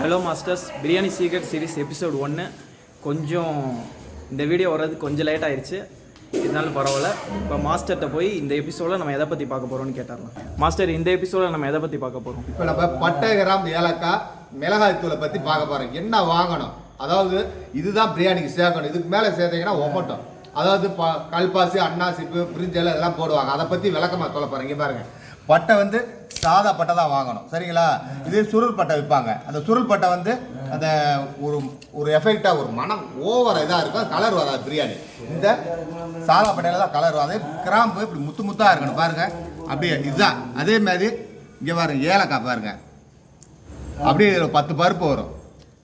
Hello masters biryani secret series episode 1 கொஞ்சம் இந்த video வர்றது கொஞ்சம் லேட் ஆயிடுச்சு. இருந்தாலும் பரவாயில்ல. இப்போ மாஸ்டர்கிட்ட போய் இந்த எபிசோடில் நம்ம எதை பற்றி பார்க்க போகிறோம்னு கேட்டாரலாம். மாஸ்டர், இந்த எபிசோடில் நம்ம எதை பற்றி பார்க்க போகிறோம்? இப்போ நம்ம பட்டை, கிராம்பு, ஏலக்காய், மிளகாய் தூளை பற்றி பார்க்க போகிறோம். என்ன வாங்கணும், அதாவது இதுதான் பிரியாணிக்கு சேர்க்கணும், இதுக்கு மேலே சேர்த்தீங்கன்னா ஒப்பட்டும். அதாவது கல்பாசி, அன்னாசிப்பு, பிரிஞ்சல் இதெல்லாம் போடுவாங்க. அதை பற்றி விளக்கமாக சொல்ல போகிறேன். இங்கே பாருங்கள், பட்டை வந்து சாதா பட்டை தான் வாங்கணும், சரிங்களா? இதே சுருள் பட்டை விற்பாங்க. அந்த சுருள் பட்டை வந்து அந்த ஒரு எஃபெக்டாக ஒரு மனம் ஓவர் இதாக இருக்கும், கலர் வராது பிரியாணி. இந்த சாதா பட்டையில் தான் கலர் வரும். அதே கிராம்பு இப்படி முத்து முத்தாக இருக்கணும் பாருங்கள், அப்படியே இதுதான். அதே மாதிரி இங்கே பாருங்க, ஏலக்காய் பாருங்கள், அப்படியே 10 பருப்பு வரும்,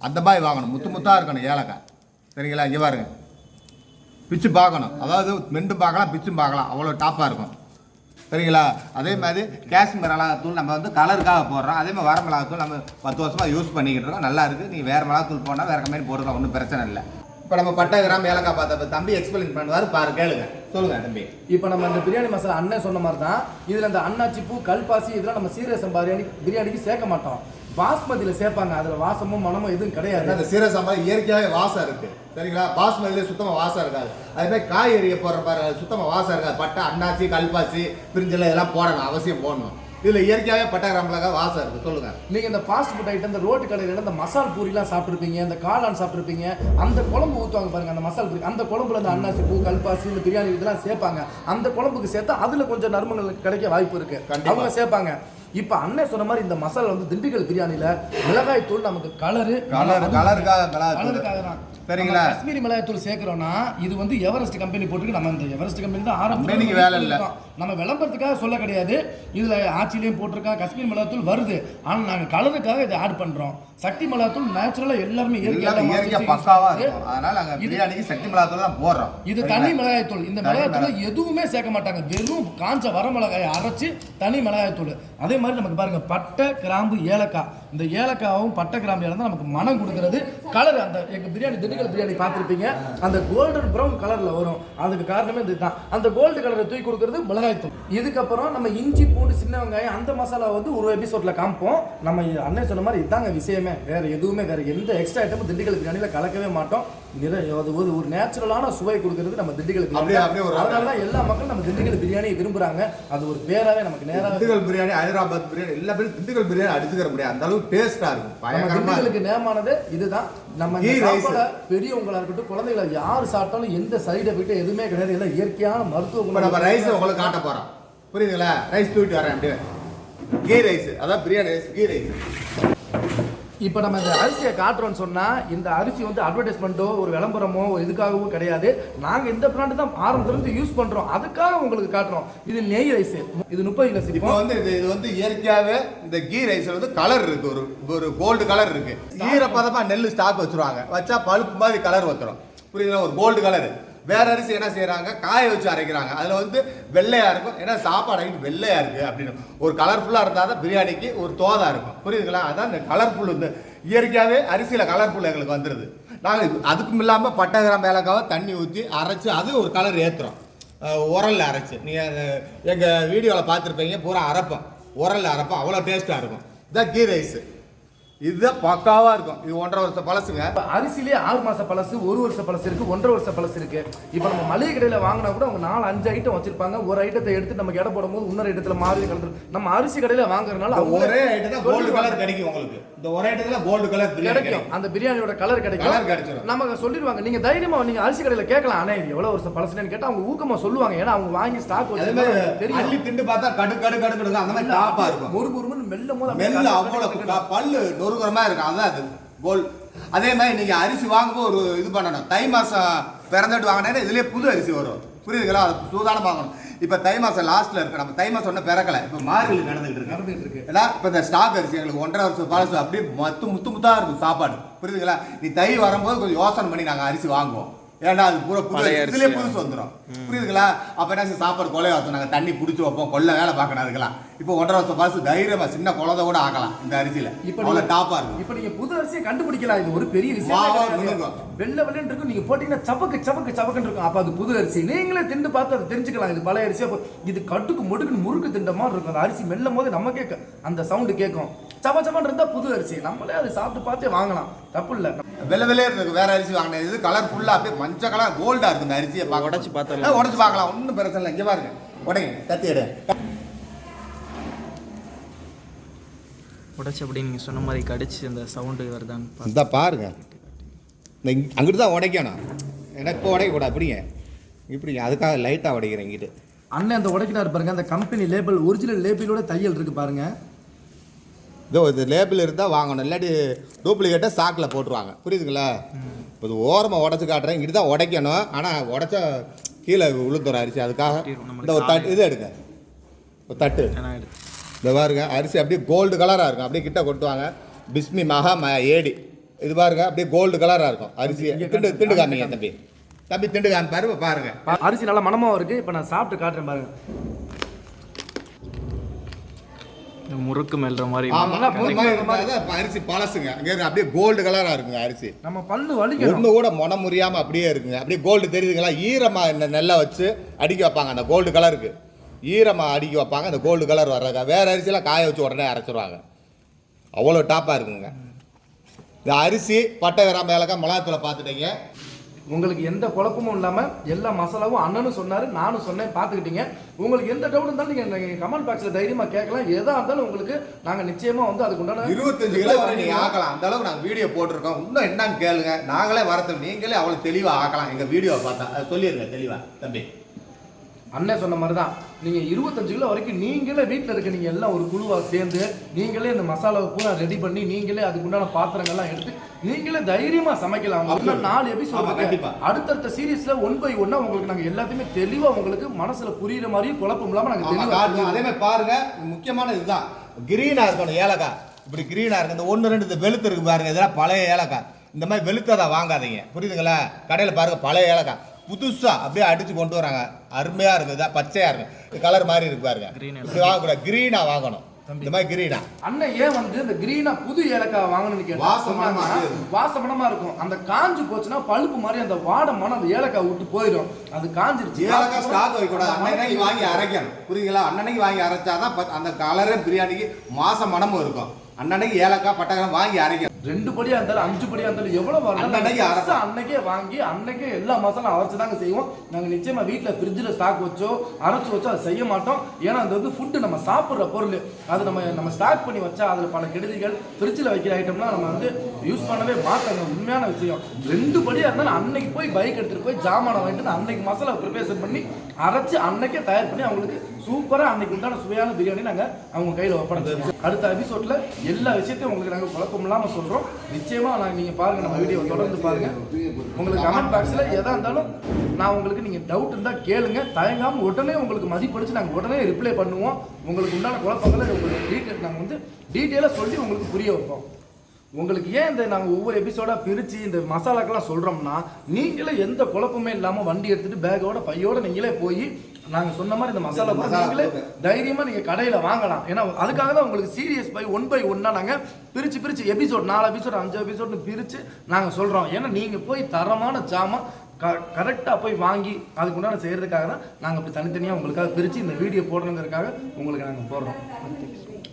அந்த மாதிரி வாங்கணும். முத்து முத்தாக இருக்கணும் ஏலக்காய், சரிங்களா? இங்கே பாருங்க, பிச்சு பார்க்கணும், அதாவது மெண்டு பார்க்கலாம், பிச்சும் பார்க்கலாம், அவ்வளோ டாப்பாக இருக்கும், சரிங்களா? அதே மாதிரி காஷ்மீர் மிளகாத்தூள் நம்ம வந்து கலருக்காக போடுறோம். அதே மாதிரி வர மிளகாத்தூள் நம்ம 10 வருஷமாக யூஸ் பண்ணிக்கிட்டு இருக்கோம், நல்லா இருக்குது. நீங்கள் வேறு மிளகாத்தூள் போனால் வேறு கம்பெனி போடுங்க, ஒன்றும் பிரச்சனை இல்லை. இப்போ நம்ம பட்டை, கிராம்பு, ஏலக்காய் பார்த்த தம்பி எக்ஸ்பிளைன் பண்ணுவார், பாரு, கேளுங்க. சொல்லுங்க தம்பி. இப்போ நம்ம இந்த பிரியாணி மசாலா அண்ணன் சொன்ன மாதிரி தான் இதில் அந்த அன்னாச்சி பூ, கல்பாசி இதெல்லாம் நம்ம சீரக சம்பா பிரியாணிக்கு சேர்க்க மாட்டோம். பாஸ்மதியில் சேர்ப்பாங்க, அதில் வாசமும் மனமும் எதுவும் கிடையாது. அந்த சீரக சம்பா இயற்கையாகவே வாசம் இருக்கு, சரிங்களா? பாஸ்மதியிலே சுத்தமாக வாசம் இருக்காது. அதே மாதிரி காய்கறியை போடுற பாரு, சுத்தமாக வாசம் இருக்காது. பட்டை, அன்னாச்சி, கல்பாசி, பிரிஞ்சல் இதெல்லாம் போடணும், அவசியம் போடணும். இதில் இயற்கையாகவே பட்டை, கிராம்புல வாசம் இருக்குது. சொல்லுங்கள். நீங்கள் இந்த ஃபாஸ்ட் ஃபுட் ஐட்டம், இந்த ரோட்டு கடையில் இந்த மசால் பூரிலாம் சாப்பிட்ருப்பீங்க, இந்த காளான் சாப்பிட்ருப்பீங்க. அந்த குழம்பு ஊற்றுவாங்க பாருங்கள், அந்த மசால் பூரி, அந்த குழம்புல இந்த அன்னாசி பூ, கல்பாசி, இந்த பிரியாணி இதெல்லாம் சேர்ப்பாங்க. அந்த குழம்புக்கு சேர்த்தா அதில் கொஞ்சம் நறுமணங்கள் கிடைக்க வாய்ப்பு இருக்குது, அவங்க சேர்ப்பாங்க. இப்போ அண்ணன் சொன்ன மாதிரி இந்த மசாலா வந்து திண்டுக்கல் பிரியாணியில் மிளகாய் தூள் நமக்கு கலருக்காக தான், சரிங்களா? காஷ்மீரி மிளகாய் தூள் சேர்க்கிறோம்னா இது வந்து எவரெஸ்ட் கம்பெனி போட்டுருக்கு. நம்ம இந்த எவரெஸ்ட் கம்பெனி தான் ஆரம்பத்தில் வேலை இல்லை, நம்ம விளம்பரத்துக்காக சொல்ல கிடையாது. இதில் ஆட்சியிலையும் போட்டிருக்கா காஷ்மீரி மிளகாய் தூள் வருது, ஆனால் நாங்கள் கலருக்காக இதை ஆட் பண்ணுறோம். சக்தி மிளகாய் தூள் நேச்சுரலாக எல்லாருமே இயற்கையாக பக்காவாக இருக்கும், அதனால நாங்கள் பிரியாணிக்கு சக்தி மிளகாய் தூள் தான் போடுறோம். இது தனி மிளகாய் தூள். இந்த மிளகாய் தூள் எதுவுமே சேர்க்க மாட்டாங்க, வெறும் காஞ்ச வர மிளகாயை அரைச்சி தனி மிளகாய் தூள். அதே மாதிரி நமக்கு பாருங்க, பட்டை, கிராம்பு, ஏலக்காய், இந்த ஏலக்காவும் பட்டை, கிராம்பு தான் நமக்கு மனம் கொடுக்கறது. கலர் அந்த எங்கள் பிரியாணி, திண்டுக்கல் பிரியாணி பார்த்துருப்பீங்க, அந்த கோல்டன் ப்ரௌன் கலரில் வரும். அதுக்கு காரணமே இதுதான், அந்த கோல்டு கலரை தூக்கி கொடுக்கறது மிளகாய் தூள். இதுக்கப்புறம் நம்ம இஞ்சி, பூண்டு, சின்ன வெங்காயம் அந்த மசாலா வந்து ஒரு எபிசோட்ல காமிப்போம். நம்ம அண்ணன் சொன்ன மாதிரி இதாங்க விஷயமே, வேற எதுவுமே வேற எந்த எக்ஸ்ட்ரா ஐட்டமும் திண்டுக்கல் பிரியாணியில் கலக்கவே மாட்டோம். ஒரு நேச்சுரலான சுவை கொடுக்கறது நம்ம திண்டுக்கல் பிரியாணி. அதனாலதான் எல்லா மக்களும் நம்ம திண்டுக்கல் பிரியாணியை விரும்புறாங்க. அது ஒரு பேராவே நமக்கு நேராக திண்டுக்கல் பிரியாணி, ஹைதராபாத் பிரியாணி, எல்லா பேரும் திண்டுக்கல் பிரியாணி அடிச்சுக்கிற முடியாது, அந்த அளவுக்கு டேஸ்டா இருக்கும். திண்டுக்கலுக்கு நேமானது இதுதான். நம்ம பெரியவங்களா இருக்கட்டும், குழந்தைகளை யாரு சாப்பிட்டாலும் எந்த சைடு எஃபெக்ட் எதுவுமே கிடையாது, எல்லாம் இயற்கையான மருத்துவ குணம். நம்ம ரைஸ் உங்களுக்கு காட்ட போறோம், புரியுதுங்களா? ரைஸ் தூக்கிட்டு வரேன், அப்படியே கீ ரைஸ், அதான் பிரியாணி ரைஸ், கீ ரைஸ். இப்போ நம்ம இந்த அரிசியை காட்டுறோம்னு சொன்னால், இந்த அரிசி வந்து அட்வர்டைஸ்மெண்ட்டோ ஒரு விளம்பரமோ ஒரு இதுக்காகவும் கிடையாது. நாங்கள் இந்த பிராண்டு தான் ஆரம்பத்துலேருந்து யூஸ் பண்ணுறோம், அதுக்காக உங்களுக்கு காட்டுறோம். இது நெய் ரைஸ், இது 30 கிலோ. இப்போ வந்து இது வந்து இயற்கையாகவே இந்த கீ ரைஸில் வந்து கலர் இருக்கு, ஒரு கோல்டு கலர் இருக்கு. ஈரப்பதமாக நெல் ஸ்டாக் வச்சுருவாங்க, வச்சா பழுப்பு மாதிரி கலர் வந்துடும், புரியுதுங்களா? ஒரு கோல்டு கலர். வேற அரிசி என்ன செய்யறாங்க, காய வச்சு அரைக்கிறாங்க, அதுல வந்து வெள்ளையா இருக்கும். ஏன்னா சாப்பாடு வெள்ளையா இருக்கு அப்படின்னு ஒரு கலர்ஃபுல்லா இருந்தா தான் பிரியாணிக்கு ஒரு தோதா இருக்கும், புரியுதுங்களா? அதான் இந்த கலர்ஃபுல், இந்த இயற்கையாவே அரிசியில கலர்ஃபுல் எங்களுக்கு வந்துருது. நாங்கள் அதுக்கும் இல்லாம பட்டை, கிராம்பு, ஏலக்காவை தண்ணி ஊற்றி அரைச்சு அது ஒரு கலர் ஏற்றுறோம், உரல்ல அரைச்சு. நீங்க எங்க வீடியோவில் பார்த்துருப்பீங்க, பூரா அரைப்போம், உரல்ல அரைப்போம், அவ்வளோ டேஸ்டா இருக்கும். இதான் கீ ரைஸ், இதுதான் பக்காவா இருக்கும். இது 1.5 வருஷம் பழசுங்க. அரிசிலே 6 மாசம் பழசு, 1 வருஷம் பழசு இருக்கு, 1.5 வருஷம் பழசு இருக்கு. இப்போ நம்ம மளிகை கடையில வாங்கினா கூட அவங்க 4-5 ஐட்டம் வச்சிருப்பாங்க. ஒரு ஐட்டத்தை எடுத்து நமக்கு எடை போடும்போது இன்னொரு ஐட்டத்துல மாறி கலந்து, நம்ம அரிசி கடையில வாங்குறதுனால ஒரே ஐட்டம் தான் கோல்டு கலர் கிடைக்கும் உங்களுக்கு. இந்த ஒரே ஐட்டத்துல கோல்டு கலர் கிடைக்கும், அந்த பிரியாணியோட கலர் கிடைக்கும். நமக்கு சொல்லிடுவாங்க, நீங்க தைரியமா நீங்க அரிசி கடையில கேட்கலாம், ஆனா இது எவ்வளவு வருஷம் பழசுன்னு கேட்டா அவங்க ஊக்கமா சொல்லுவாங்க. ஏன்னா அவங்க வாங்கி ஸ்டாக் வச்சு தெரியும். அள்ளி திண்டு பார்த்தா கடு கடு கடு அந்த மாதிரி டாப்பா இருக்கும், முறுமுறுன்னு மெல்ல அவ்வளவு பல்லு நொறுங்குறமா இருக்கும். அதான் அது கோல்டு. அதே மாதிரி நீங்க அரிசி வாங்கும்போது ஒரு இது பண்ணணும், தை மாசம் பிறந்துட்டு வாங்கினா இதுலயே புது அரிசி வரும், புரியுதுங்களா? அது சூதானம் வாங்கணும். இப்ப தை மாசம் லாஸ்ட்ல இருக்கு, நம்ம தை மாசம் ஒன்னும் பிறக்கல, இப்ப மார்கழி நடந்துகிட்டு இருக்கு. ஏன்னா இப்ப இந்த ஸ்டாக் அரிசி எங்களுக்கு 1.5 வருஷம் பழசு, அப்படியே முத்தா இருக்கும் சாப்பாடு, புரியுதுங்களா? நீ தை வரும்போது கொஞ்சம் யோசனை பண்ணி நாங்க அரிசி வாங்குவோம், ஏன்னா அது பூரா புதுசு வந்துடும், புரியுதுங்களா? அப்ப என்ன சாப்பாடு கொலைய வச்சோம், நாங்க தண்ணி பிடிச்சி வைப்போம், கொள்ள வேலை பார்க்கணும். அதுக்கெல்லாம் இப்போ 1.5 வருஷம் பழசு தைரியமா சின்ன குழந்தை கூட ஆக்கலாம் இந்த அரிசியில. இப்போ டாப்பா இருக்கும். இப்போ நீங்க புது அரிசியை கண்டுபிடிக்கலாம், இது ஒரு பெரிய விஷயம். வெள்ளை வெள்ளன்னு இருக்கும், நீங்க போட்டீங்கன்னா சபக்கு சபக்கு சபக்குன்னு இருக்கும். அப்ப அது புது அரிசி, நீங்களே திண்டு பார்த்து அதை தெரிஞ்சுக்கலாம். இது பழைய அரிசி, இது கட்டுக்கு முடுக்குன்னு முறுக்கு திண்ட மாதிரி இருக்கும். அந்த அரிசி மெல்லும் போது நமக்கே அந்த சவுண்டு கேட்கும். சமச்சமன் இருந்தால் புது அரிசி நம்மளே அதை சாப்பிட்டு பார்த்தே வாங்கலாம், தப்பு இல்லை. வெள்ளை வெள்ளையே இருக்கு வேற அரிசி வாங்கினது. இது கலர்ஃபுல்லாக அப்படியே மஞ்சள் கலர் கோல்டாக இருக்குது இந்த அரிசியை. உடச்சி பார்த்தா உடச்சி பார்க்கலாம், ஒன்றும் பிரச்சனை இல்லை. இங்கே பாருங்க, உடைங்க, கத்தி எடு. உடச்சி அப்படி நீங்கள் சொன்ன மாதிரி கடிச்சு அந்த சவுண்டு வருதான்னு இந்த பாருங்க. இந்த அங்கிட்டு தான் உடைக்கணும், ஏன்னா இப்போ உடைக்கக்கூடாது. அப்படிங்க இப்படிங்க, அதுக்காக லைட்டாக உடைக்கிறேன் இங்கிட்டு. அண்ணன் அந்த உடைக்கிறாரு பாருங்க, அந்த கம்பெனி லேபிள் ஒரிஜினல் லேபிளோட தையல் இருக்கு பாருங்க. இதோ இது லேபிள் இருந்தால் வாங்கணும், இல்லாட்டி டூப்ளிகேட்டாக சாக்கில் போட்டுருவாங்க. புரியுதுங்களா? இப்போ இது ஓரமாக உடச்சி காட்டுறேன், இங்கிட்டு தான் உடைக்கணும். ஆனால் உடச்சா கீழே உளுந்துடும் அரிசி. அதுக்காக இந்த ஒரு தட்டு இது எடுங்க, ஒரு தட்டு இந்த பாருங்க. அரிசி அப்படியே கோல்டு கலராக இருக்கும். அப்படியே கிட்ட கொட்டுவாங்க. பிஸ்மி மகா ஏடி இது பாருங்க, அப்படியே கோல்டு கலராக இருக்கும் அரிசி. திண்டு காமிங்க தம்பி, தம்பி திண்டு காமி பாருங்க. பாருங்க அரிசி நல்லா மனமாக இருக்கு. இப்போ நான் சாப்பிட்டு காட்டுறேன் பாருங்க. முறுக்கு மெல்ற மாதிரி அரிசி பழசுங்க. அங்கே அப்படியே கோல்டு கலராக இருக்குங்க அரிசி. நம்ம பல்லு வலிக்கும், ஒன்று கூட மனம் முறியாமல் அப்படியே இருக்குங்க. அப்படியே கோல்டு தெரியுதுங்களா? ஈரமாக இந்த நெல்லை வச்சு அடிக்க வைப்பாங்க. அந்த கோல்டு கலருக்கு ஈரமாக அடிக்க வைப்பாங்க. அந்த கோல்டு கலர் வர்றாங்க. வேறு அரிசியெல்லாம் காய வச்சு உடனே அரைச்சிடுவாங்க. அவ்வளோ டாப்பாக இருக்குங்க இந்த அரிசி. பட்டை, கிராம்பு, ஏலக்காய், மிளகாத்தூளை பார்த்துட்டீங்க. உங்களுக்கு எந்த குழப்பமும் இல்லாமல் எல்லா மசாலாவும் அண்ணனும் சொன்னார், நானும் சொன்னேன், பார்த்துக்கிட்டீங்க. உங்களுக்கு எந்த டவுட் இருந்தாலும் நீங்கள் கமெண்ட் பாக்ஸில் தைரியமாக கேட்கலாம். எதாக இருந்தாலும் உங்களுக்கு நாங்கள் நிச்சயமாக வந்து அதுக்கு உண்டான 25 கிலோ வரை நீங்கள் ஆக்கலாம். அந்த அளவுக்கு நாங்கள் வீடியோ போட்டிருக்கோம். இன்னும் என்னன்னு கேளுங்க, நாங்களே வரது நீங்களே அவ்வளோ தெளிவாக ஆக்கலாம். எங்கள் வீடியோவை பார்த்தா அதை சொல்லிடுங்க தெளிவாக. தம்பி அண்ணன் சொன்ன மாதிரி தான், நீங்கள் 25 கிலோ வரைக்கும் நீங்களே வீட்டில் இருக்க நீங்கள் எல்லாம் ஒரு குழுவாக சேர்ந்து நீங்களே இந்த மசாலாவை பூரா ரெடி பண்ணி நீங்களே அதுக்குண்டான பாத்திரங்கள்லாம் எடுத்து நீங்களே தைரியமாக சமைக்கலாம். 4 எபிசோட் கண்டிப்பாக அடுத்தடுத்த சீரீஸில் 1 by 1 உங்களுக்கு நாங்கள் எல்லாத்தையுமே தெளிவாக உங்களுக்கு மனசில் புரியுற மாதிரியும் குழப்பம் இல்லாமல் நாங்கள் தெளிவாக. அதே மாதிரி பாருங்க, முக்கியமான இதுதான் கிரீனாக இருக்கணும் ஏலக்காய். இப்படி கிரீனாக இருக்கு. இந்த 1 2 இந்த வெளுத்து இருக்கு பாருங்க, இதெல்லாம் பழைய ஏலக்காய். இந்த மாதிரி வெளுத்ததை வாங்காதீங்க, புரியுதுங்களா? கடையில் பாருங்க பழைய ஏலக்காய் புதுசாக அப்படியே அடித்து கொண்டு வராங்க. அருமையாக இருக்குது, பச்சையாக இருக்கும், கலர் மாதிரி இருக்கு பாருங்க. இப்படி வாங்கக்கூடாது, கிரீனாக வாங்கணும். இந்த மாதிரி கிரீனா அண்ணன் ஏன் வந்து இந்த கிரீனா புது ஏலக்காய் வாங்கணும்னு கேட்டா, வாசமனமா இருக்கும். அந்த காஞ்சு போச்சுன்னா பழுப்பு மாதிரி அந்த வாடை மனம் அந்த ஏலக்காய் விட்டு போயிடும். அது காஞ்சிருச்சு. ஏலக்காய் ஸ்டாக் வைக்கூடாது, அன்னைக்கு வாங்கி அரைக்கணும். புரியுங்களா? அன்னைக்கு வாங்கி அரைச்சாதான் அந்த கலரே பிரியாணிக்கு மாச மனமும் இருக்கும். அன்னைக்கு ஏலக்காய் பட்டகம் வாங்கி அரைக்கணும். 2 படியா இருந்தாலும் 5 படியா இருந்தாலும் எவ்வளவு அன்னைக்கே வாங்கி அன்னைக்கே எல்லா மசாலா அரைச்சு தாங்க செய்வோம். நாங்க நிச்சயமா வீட்டுல ஃப்ரிட்ஜில் ஸ்டாக் வச்சோ அரைச்சு வச்சோ அதை செய்ய மாட்டோம். ஏன்னா அது வந்து ஃபுட்டு நம்ம சாப்பிட்ற பொருள். அது நம்ம ஸ்டாக் பண்ணி வச்சா அதுல பல கெடுதிகள். ஃப்ரிட்ஜில் வைக்கிற ஐட்டம்லாம் நம்ம வந்து யூஸ் பண்ணவே மாட்டோங்க. உண்மையான விஷயம். 2 படியா இருந்தாலும் அன்னைக்கு போய் பைக் எடுத்துட்டு போய் ஜாமானை வாங்கிட்டு அன்னைக்கு மசாலா ப்ரிப்பரேஷன் பண்ணி அரைச்சு அன்னைக்கே தயார் பண்ணி அவங்களுக்கு சூப்பராக அன்னைக்கு உண்டான சுவையான பிரியாணி நாங்கள் அவங்க கையில் ஒப்படைச்சிருக்கோம். அடுத்த எபிசோட்ல எல்லா விஷயத்தையும் உங்களுக்கு நாங்கள் குழப்பம் இல்லாமல் சொல்கிறோம். நிச்சயமாக நாங்கள் நீங்கள் பாருங்கள், நம்ம வீடியோ தொடர்ந்து பாருங்கள். உங்களுக்கு கமெண்ட் பாக்ஸில் எதாக இருந்தாலும் நான் உங்களுக்கு நீங்கள் டவுட் இருந்தால் கேளுங்க. தயங்காமல் உடனே உங்களுக்கு மதிப்படிச்சு நாங்கள் உடனே ரிப்ளை பண்ணுவோம். உங்களுக்கு உண்டான குழப்பங்களை உங்களுக்கு நாங்கள் வந்து டீட்டெயிலாக சொல்லி உங்களுக்கு புரிய வைப்போம். உங்களுக்கு ஏன் இந்த நாங்கள் ஒவ்வொரு எபிசோடாக பிரித்து இந்த மசாலாக்கெல்லாம் சொல்கிறோம்னா, நீங்களே எந்த குழப்பமே இல்லாமல் வண்டி எடுத்துகிட்டு பேக்கோட பையோட நீங்களே போய் நாங்கள் சொன்ன மாதிரி இந்த மசாலா நீங்களே தைரியமாக நீங்கள் கடையில் வாங்கலாம். ஏன்னா அதுக்காக தான் உங்களுக்கு சீரியஸ் பை 1 by 1 நாங்கள் பிரித்து எபிசோட் 4 எபிசோட் 5 எபிசோட்னு பிரித்து நாங்கள் சொல்கிறோம். ஏன்னா நீங்கள் போய் தரமான ஜாமான் கரெக்டாக போய் வாங்கி அதுக்கு உண்டான செய்கிறதுக்காக தான் நாங்கள் அப்படி தனித்தனியாக உங்களுக்காக பிரித்து இந்த வீடியோ போடணுங்கிறதுக்காக உங்களுக்கு நாங்கள் போடுறோம்.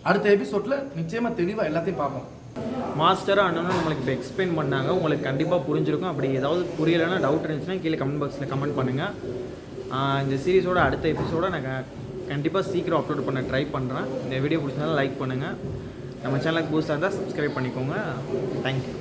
அடுத்த எபிசோடில் நிச்சயமாக தெளிவாக எல்லாத்தையும் பார்ப்போம். மாஸ்டரும் அண்ணனும் நம்மளுக்கு இப்போ எக்ஸ்பிளைன் பண்ணாங்க. உங்களுக்கு கண்டிப்பாக புரிஞ்சிருக்கும். அப்படி ஏதாவது புரியலைன்னா டவுட் இருந்துச்சுன்னா கீழே கமெண்ட் பாக்ஸில் கமெண்ட் பண்ணுங்கள். இந்த சீரிஸோட அடுத்த எபிசோட நான் கண்டிப்பாக சீக்கிரம் அப்லோட் பண்ண ட்ரை பண்ணுறேன். இந்த வீடியோ பிடிச்சதால லைக் பண்ணுங்கள். நம்ம சேனலுக்கு புதுசாக இருந்தால் சப்ஸ்கிரைப் பண்ணிக்கோங்க. தேங்க்யூ.